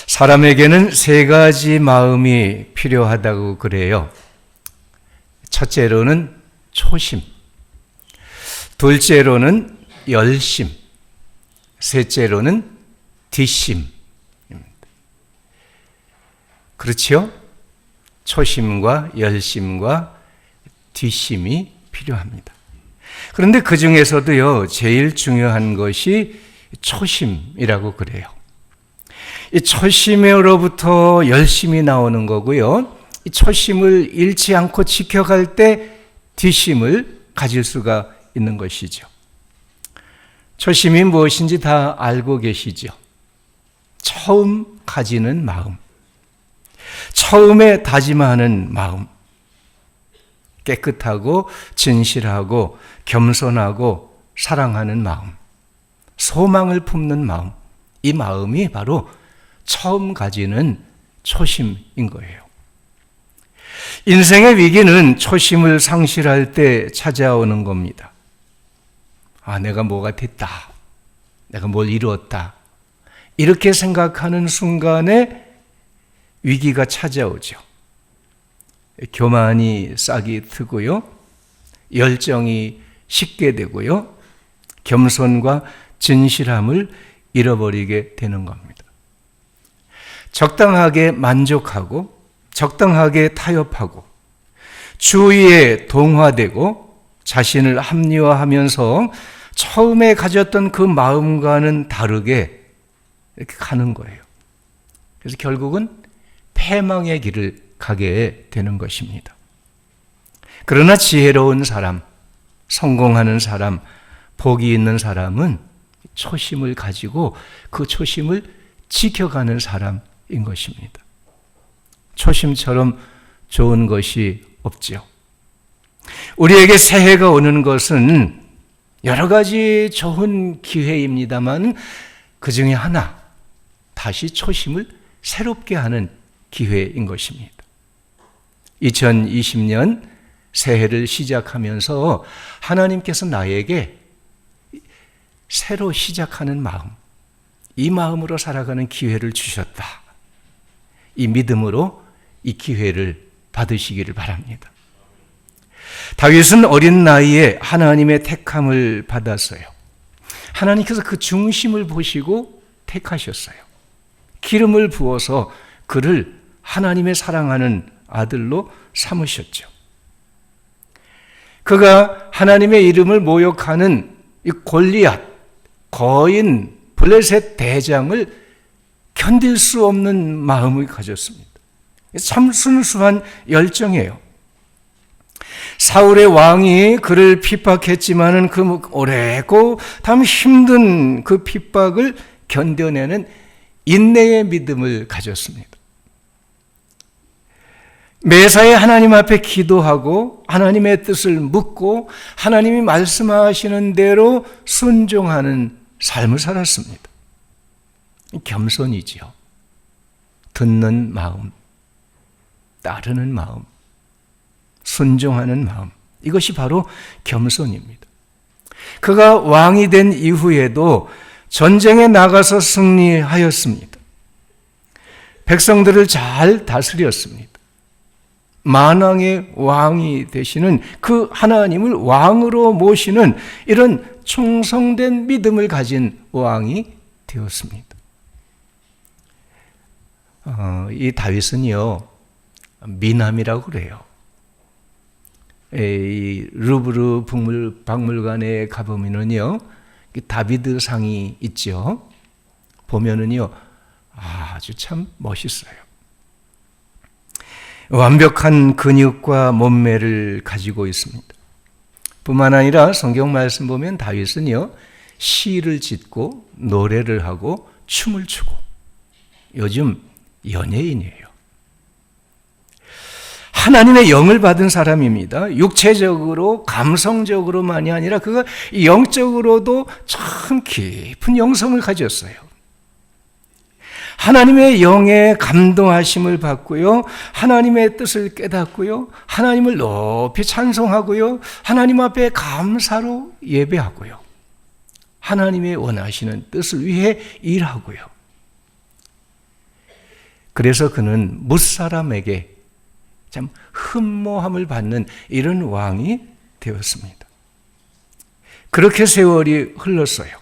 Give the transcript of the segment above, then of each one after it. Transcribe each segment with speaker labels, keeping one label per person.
Speaker 1: 사람에게는 세 가지 마음이 필요하다고 그래요. 첫째로는 초심, 둘째로는 열심, 셋째로는 뒷심입니다. 그렇지요? 초심과 열심과 뒷심이 필요합니다. 그런데 그 중에서도요, 제일 중요한 것이 초심이라고 그래요. 이 초심으로부터 열심이 나오는 거고요. 이 초심을 잃지 않고 지켜갈 때 뒷심을 가질 수가 있는 것이죠. 초심이 무엇인지 다 알고 계시죠? 처음 가지는 마음, 처음에 다짐하는 마음, 깨끗하고 진실하고 겸손하고 사랑하는 마음, 소망을 품는 마음, 이 마음이 바로 처음 가지는 초심인 거예요. 인생의 위기는 초심을 상실할 때 찾아오는 겁니다. 내가 뭐가 됐다, 내가 뭘 이루었다, 이렇게 생각하는 순간에 위기가 찾아오죠. 교만이 싹이 트고요, 열정이 식게 되고요, 겸손과 진실함을 잃어버리게 되는 겁니다. 적당하게 만족하고 적당하게 타협하고 주위에 동화되고 자신을 합리화하면서 처음에 가졌던 그 마음과는 다르게 이렇게 가는 거예요. 그래서 결국은 패망의 길을 가게 되는 것입니다. 그러나 지혜로운 사람, 성공하는 사람, 복이 있는 사람은 초심을 가지고 그 초심을 지켜가는 사람인 것입니다. 초심처럼 좋은 것이 없죠. 우리에게 새해가 오는 것은 여러 가지 좋은 기회입니다만 그 중에 하나, 다시 초심을 새롭게 하는 기회인 것입니다. 2020년 새해를 시작하면서 하나님께서 나에게 새로 시작하는 마음, 이 마음으로 살아가는 기회를 주셨다. 이 믿음으로 이 기회를 받으시기를 바랍니다. 다윗은 어린 나이에 하나님의 택함을 받았어요. 하나님께서 그 중심을 보시고 택하셨어요. 기름을 부어서 그를 하나님의 사랑하는 아들로 삼으셨죠. 그가 하나님의 이름을 모욕하는 이 골리앗, 거인 블레셋 대장을 견딜 수 없는 마음을 가졌습니다. 참 순수한 열정이에요. 사울의 왕이 그를 핍박했지만은 그 오래고 참 힘든 그 핍박을 견뎌내는 인내의 믿음을 가졌습니다. 매사에 하나님 앞에 기도하고 하나님의 뜻을 묻고 하나님이 말씀하시는 대로 순종하는 삶을 살았습니다. 겸손이지요. 듣는 마음, 따르는 마음, 순종하는 마음, 이것이 바로 겸손입니다. 그가 왕이 된 이후에도 전쟁에 나가서 승리하였습니다. 백성들을 잘 다스렸습니다. 만왕의 왕이 되시는 그 하나님을 왕으로 모시는 이런 충성된 믿음을 가진 왕이 되었습니다. 이 다윗은요, 미남이라고 그래요. 이 루브르 박물관에 가보면은요, 다비드상이 있죠. 보면은요, 아주 참 멋있어요. 완벽한 근육과 몸매를 가지고 있습니다. 뿐만 아니라 성경 말씀 보면 다윗은요, 시를 짓고 노래를 하고 춤을 추고 요즘 연예인이에요. 하나님의 영을 받은 사람입니다. 육체적으로 감성적으로만이 아니라 그가 영적으로도 참 깊은 영성을 가졌어요. 하나님의 영에 감동하심을 받고요, 하나님의 뜻을 깨닫고요, 하나님을 높이 찬송하고요, 하나님 앞에 감사로 예배하고요, 하나님의 원하시는 뜻을 위해 일하고요. 그래서 그는 뭇사람에게 참 흠모함을 받는 이런 왕이 되었습니다. 그렇게 세월이 흘렀어요.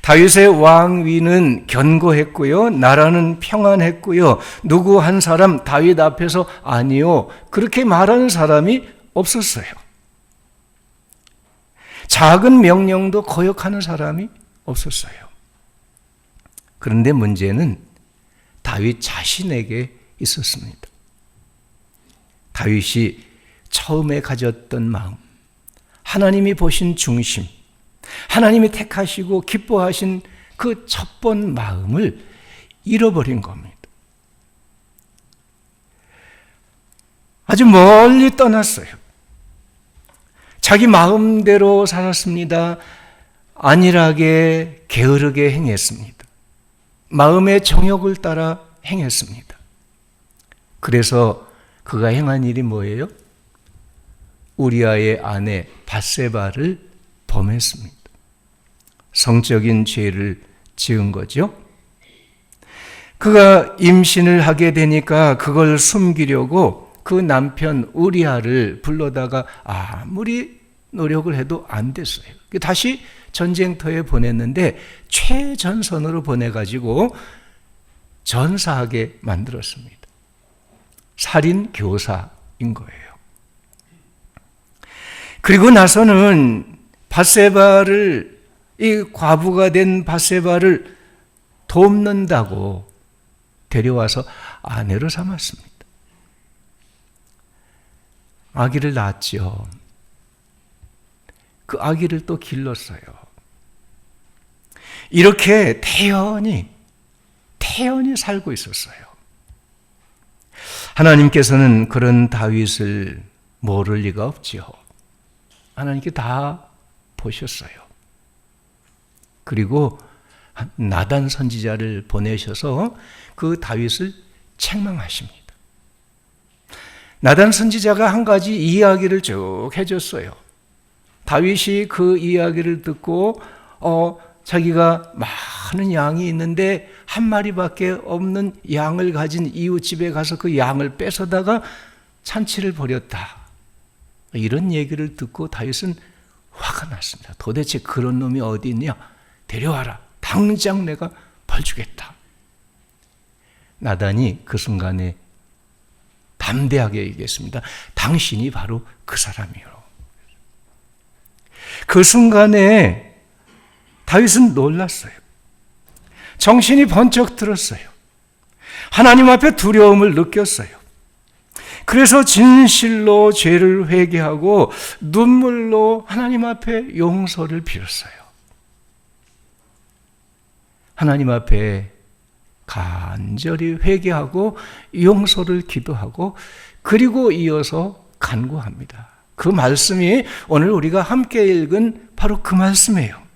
Speaker 1: 다윗의 왕위는 견고했고요. 나라는 평안했고요. 누구 한 사람 다윗 앞에서 아니요, 그렇게 말하는 사람이 없었어요. 작은 명령도 거역하는 사람이 없었어요. 그런데 문제는 다윗 자신에게 있었습니다. 다윗이 처음에 가졌던 마음, 하나님이 보신 중심, 하나님이 택하시고 기뻐하신 그 첫 번 마음을 잃어버린 겁니다. 아주 멀리 떠났어요. 자기 마음대로 살았습니다. 안일하게 게으르게 행했습니다. 마음의 정욕을 따라 행했습니다. 그래서 그가 행한 일이 뭐예요? 우리아의 아내 밧세바를 범했습니다. 성적인 죄를 지은 거죠. 그가 임신을 하게 되니까 그걸 숨기려고 그 남편 우리아를 불러다가 아무리 노력을 해도 안 됐어요. 다시 전쟁터에 보냈는데 최전선으로 보내가지고 전사하게 만들었습니다. 살인 교사인 거예요. 그리고 나서는 밧세바를, 이 과부가 된 밧세바를 돕는다고 데려와서 아내로 삼았습니다. 아기를 낳았죠. 그 아기를 또 길렀어요. 이렇게 태연히 살고 있었어요. 하나님께서는 그런 다윗을 모를 리가 없지요. 하나님께 다 보셨어요. 그리고 나단 선지자를 보내셔서 그 다윗을 책망하십니다. 나단 선지자가 한 가지 이야기를 쭉 해줬어요. 다윗이 그 이야기를 듣고 자기가 많은 양이 있는데 한 마리밖에 없는 양을 가진 이웃 집에 가서 그 양을 뺏어다가 잔치를 벌였다. 이런 얘기를 듣고 다윗은 화가 났습니다. 도대체 그런 놈이 어디 있냐? 데려와라. 당장 내가 벌 주겠다. 나단이 그 순간에 담대하게 얘기했습니다. 당신이 바로 그 사람이요. 그 순간에 다윗은 놀랐어요. 정신이 번쩍 들었어요. 하나님 앞에 두려움을 느꼈어요. 그래서 진실로 죄를 회개하고 눈물로 하나님 앞에 용서를 빌었어요. 하나님 앞에 간절히 회개하고 용서를 기도하고 그리고 이어서 간구합니다. 그 말씀이 오늘 우리가 함께 읽은 바로 그 말씀이에요.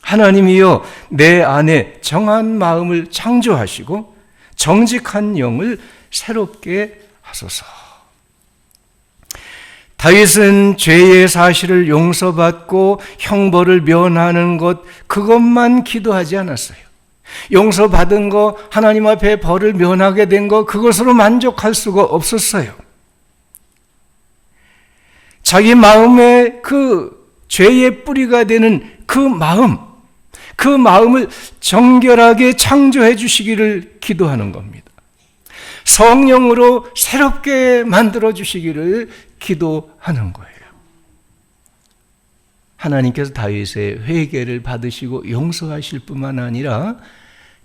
Speaker 1: 하나님이여 내 안에 정한 마음을 창조하시고 정직한 영을 새롭게 하소서. 다윗은 죄의 사실을 용서받고 형벌을 면하는 것, 그것만 기도하지 않았어요. 용서받은 거, 하나님 앞에 벌을 면하게 된 거, 그것으로 만족할 수가 없었어요. 자기 마음에 그 죄의 뿌리가 되는 그 마음을 정결하게 창조해 주시기를 기도하는 겁니다. 성령으로 새롭게 만들어 주시기를 기도하는 거예요. 하나님께서 다윗의 회개를 받으시고 용서하실 뿐만 아니라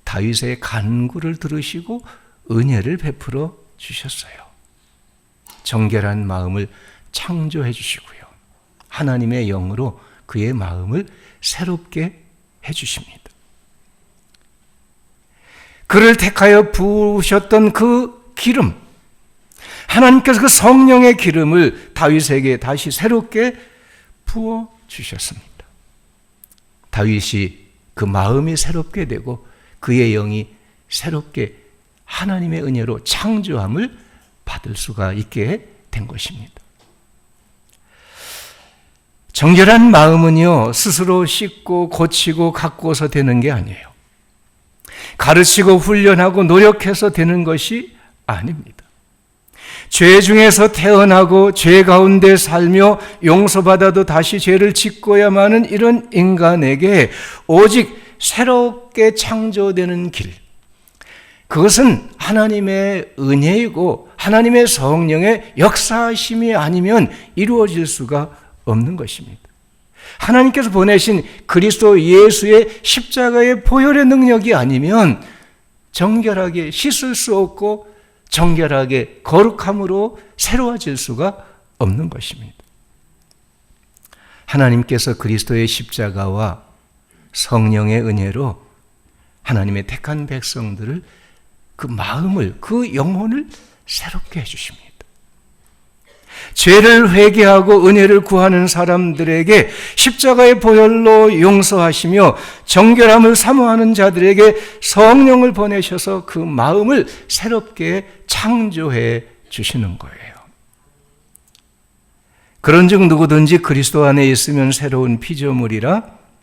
Speaker 1: 다윗의 간구를 들으시고 은혜를 베풀어 주셨어요. 정결한 마음을 창조해 주시고요. 하나님의 영으로 그의 마음을 새롭게 해 주십니다. 그를 택하여 부으셨던 그 기름, 하나님께서 그 성령의 기름을 다윗에게 다시 새롭게 부어 주셨습니다. 다윗이 그 마음이 새롭게 되고 그의 영이 새롭게 하나님의 은혜로 창조함을 받을 수가 있게 된 것입니다. 정결한 마음은요, 스스로 씻고 고치고 가꾸어서 되는 게 아니에요. 가르치고 훈련하고 노력해서 되는 것이 아닙니다. 죄 중에서 태어나고 죄 가운데 살며 용서받아도 다시 죄를 짓고야만 하는 이런 인간에게 오직 새롭게 창조되는 길, 그것은 하나님의 은혜이고 하나님의 성령의 역사하심이 아니면 이루어질 수가 없는 것입니다. 하나님께서 보내신 그리스도 예수의 십자가의 보혈의 능력이 아니면 정결하게 씻을 수 없고 정결하게 거룩함으로 새로워질 수가 없는 것입니다. 하나님께서 그리스도의 십자가와 성령의 은혜로 하나님의 택한 백성들을 그 마음을, 그 영혼을 새롭게 해주십니다. 죄를 회개하고 은혜를 구하는 사람들에게 십자가의 보혈로 용서하시며 정결함을 사모하는 자들에게 성령을 보내셔서 그 마음을 새롭게 창조해 주시는 거예요. 그런즉 누구든지 그리스도 안에 있으면 새로운 피조물이라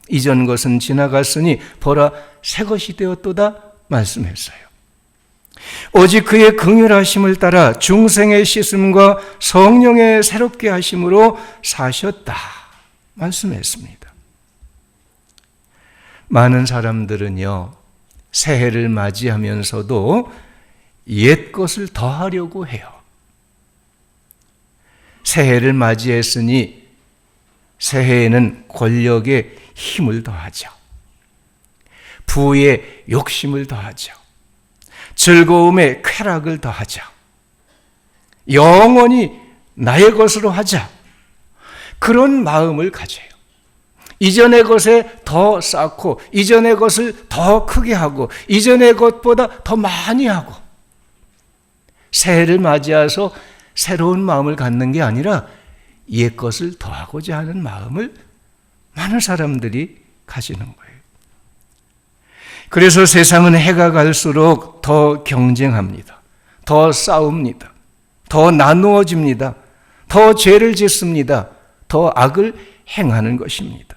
Speaker 1: 이전 것은 지나갔으니 보라 새 것이 되었도다 말씀했어요. 오직 그의 긍휼하심을 따라 중생의 씻음과 성령의 새롭게 하심으로 사셨다 말씀했습니다. 많은 사람들은요, 새해를 맞이하면서도 옛 것을 더하려고 해요. 새해를 맞이했으니 새해에는 권력에 힘을 더하죠. 부의 욕심을 더하죠. 즐거움에 쾌락을 더하자. 영원히 나의 것으로 하자. 그런 마음을 가져요. 이전의 것에 더 쌓고 이전의 것을 더 크게 하고 이전의 것보다 더 많이 하고 새해를 맞이해서 새로운 마음을 갖는 게 아니라 옛 것을 더하고자 하는 마음을 많은 사람들이 가지는 거예요. 그래서 세상은 해가 갈수록 더 경쟁합니다. 더 싸웁니다. 더 나누어집니다. 더 죄를 짓습니다. 더 악을 행하는 것입니다.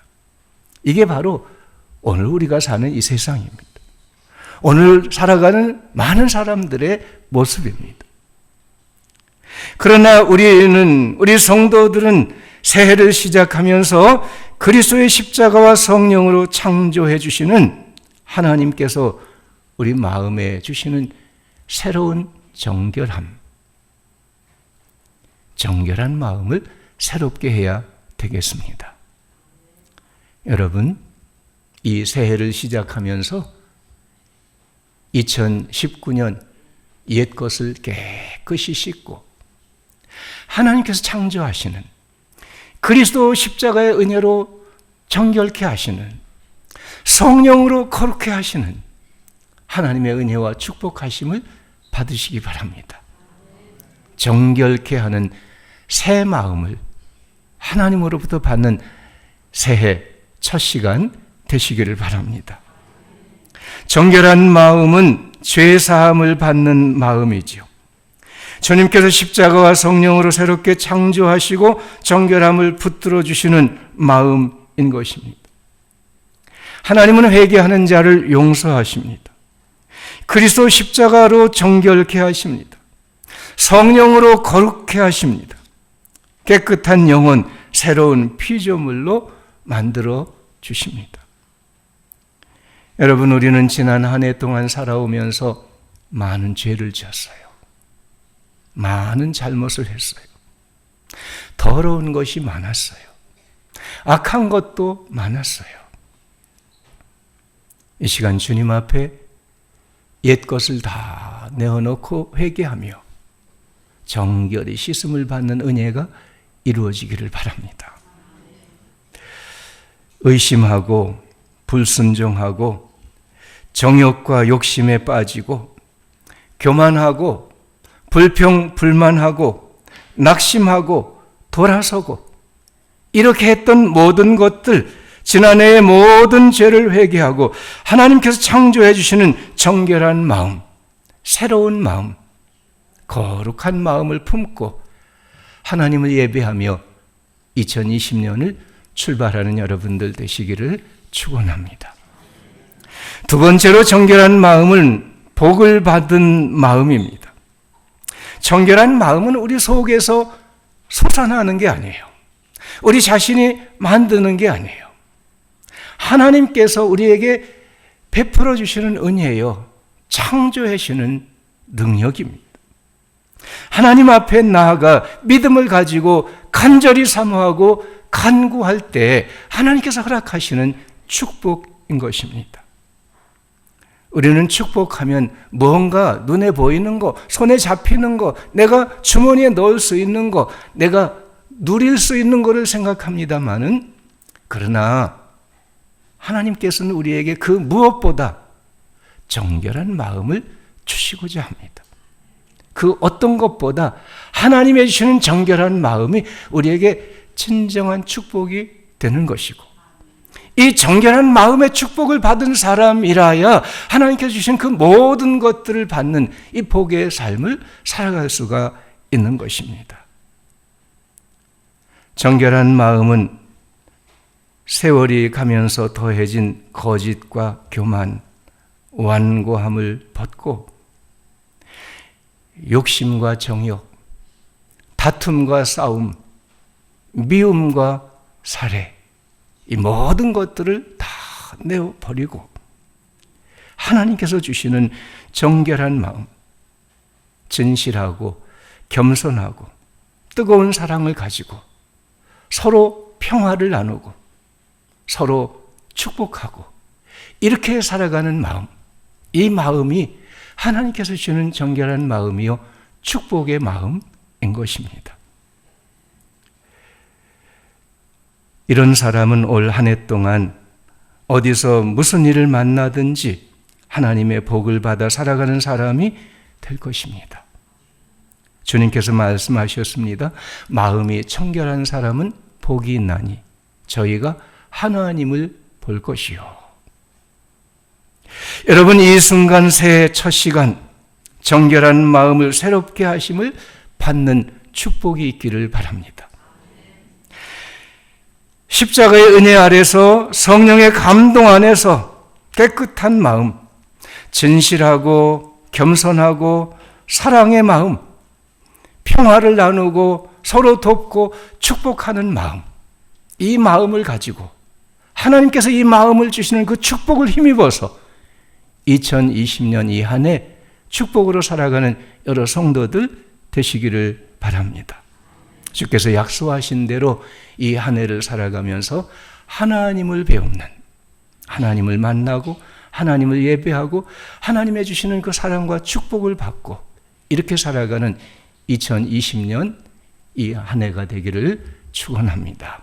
Speaker 1: 이게 바로 오늘 우리가 사는 이 세상입니다. 오늘 살아가는 많은 사람들의 모습입니다. 그러나 우리 성도들은 새해를 시작하면서 그리스도의 십자가와 성령으로 창조해 주시는 하나님께서 우리 마음에 주시는 새로운 정결한 마음을 새롭게 해야 되겠습니다. 여러분, 이 새해를 시작하면서 2019년 옛 것을 깨끗이 씻고 하나님께서 창조하시는 그리스도 십자가의 은혜로 정결케 하시는 성령으로 거룩해 하시는 하나님의 은혜와 축복하심을 받으시기 바랍니다. 정결케 하는 새 마음을 하나님으로부터 받는 새해 첫 시간 되시기를 바랍니다. 정결한 마음은 죄 사함을 받는 마음이지요. 주님께서 십자가와 성령으로 새롭게 창조하시고 정결함을 붙들어 주시는 마음인 것입니다. 하나님은 회개하는 자를 용서하십니다. 그리스도 십자가로 정결케 하십니다. 성령으로 거룩케 하십니다. 깨끗한 영혼, 새로운 피조물로 만들어 주십니다. 여러분, 우리는 지난 한 해 동안 살아오면서 많은 죄를 지었어요. 많은 잘못을 했어요. 더러운 것이 많았어요. 악한 것도 많았어요. 이 시간 주님 앞에 옛 것을 다 내어놓고 회개하며 정결히 씻음을 받는 은혜가 이루어지기를 바랍니다. 의심하고 불순종하고 정욕과 욕심에 빠지고 교만하고 불평, 불만하고 낙심하고 돌아서고 이렇게 했던 모든 것들, 지난해의 모든 죄를 회개하고 하나님께서 창조해 주시는 정결한 마음, 새로운 마음, 거룩한 마음을 품고 하나님을 예배하며 2020년을 출발하는 여러분들 되시기를 축원합니다. 두 번째로 정결한 마음은 복을 받은 마음입니다. 정결한 마음은 우리 속에서 솟아나는 게 아니에요. 우리 자신이 만드는 게 아니에요. 하나님께서 우리에게 베풀어 주시는 은혜요, 창조해 주시는 능력입니다. 하나님 앞에 나아가 믿음을 가지고 간절히 사모하고 간구할 때 하나님께서 허락하시는 축복인 것입니다. 우리는 축복하면 뭔가 눈에 보이는 거, 손에 잡히는 거, 내가 주머니에 넣을 수 있는 거, 내가 누릴 수 있는 거를 생각합니다마는, 그러나 하나님께서는 우리에게 그 무엇보다 정결한 마음을 주시고자 합니다. 그 어떤 것보다 하나님의 주시는 정결한 마음이 우리에게 진정한 축복이 되는 것이고, 이 정결한 마음의 축복을 받은 사람이라야 하나님께서 주신 그 모든 것들을 받는 이 복의 삶을 살아갈 수가 있는 것입니다. 정결한 마음은 세월이 가면서 더해진 거짓과 교만, 완고함을 벗고 욕심과 정욕, 다툼과 싸움, 미움과 살해, 이 모든 것들을 다 내어버리고 하나님께서 주시는 정결한 마음, 진실하고 겸손하고 뜨거운 사랑을 가지고 서로 평화를 나누고 서로 축복하고 이렇게 살아가는 마음, 이 마음이 하나님께서 주시는 정결한 마음이요, 축복의 마음인 것입니다. 이런 사람은 올 한 해 동안 어디서 무슨 일을 만나든지 하나님의 복을 받아 살아가는 사람이 될 것입니다. 주님께서 말씀하셨습니다. 마음이 청결한 사람은 복이 있나니 저희가 하나님을 볼 것이요. 여러분, 이 순간 새해 첫 시간 정결한 마음을 새롭게 하심을 받는 축복이 있기를 바랍니다. 십자가의 은혜 아래서 성령의 감동 안에서 깨끗한 마음, 진실하고 겸손하고 사랑의 마음, 평화를 나누고 서로 돕고 축복하는 마음, 이 마음을 가지고 하나님께서 이 마음을 주시는 그 축복을 힘입어서 2020년 이 한 해 축복으로 살아가는 여러 성도들 되시기를 바랍니다. 주께서 약속하신 대로 이 한 해를 살아가면서 하나님을 배우는, 하나님을 만나고 하나님을 예배하고 하나님의 주시는 그 사랑과 축복을 받고 이렇게 살아가는 2020년 이 한 해가 되기를 축원합니다.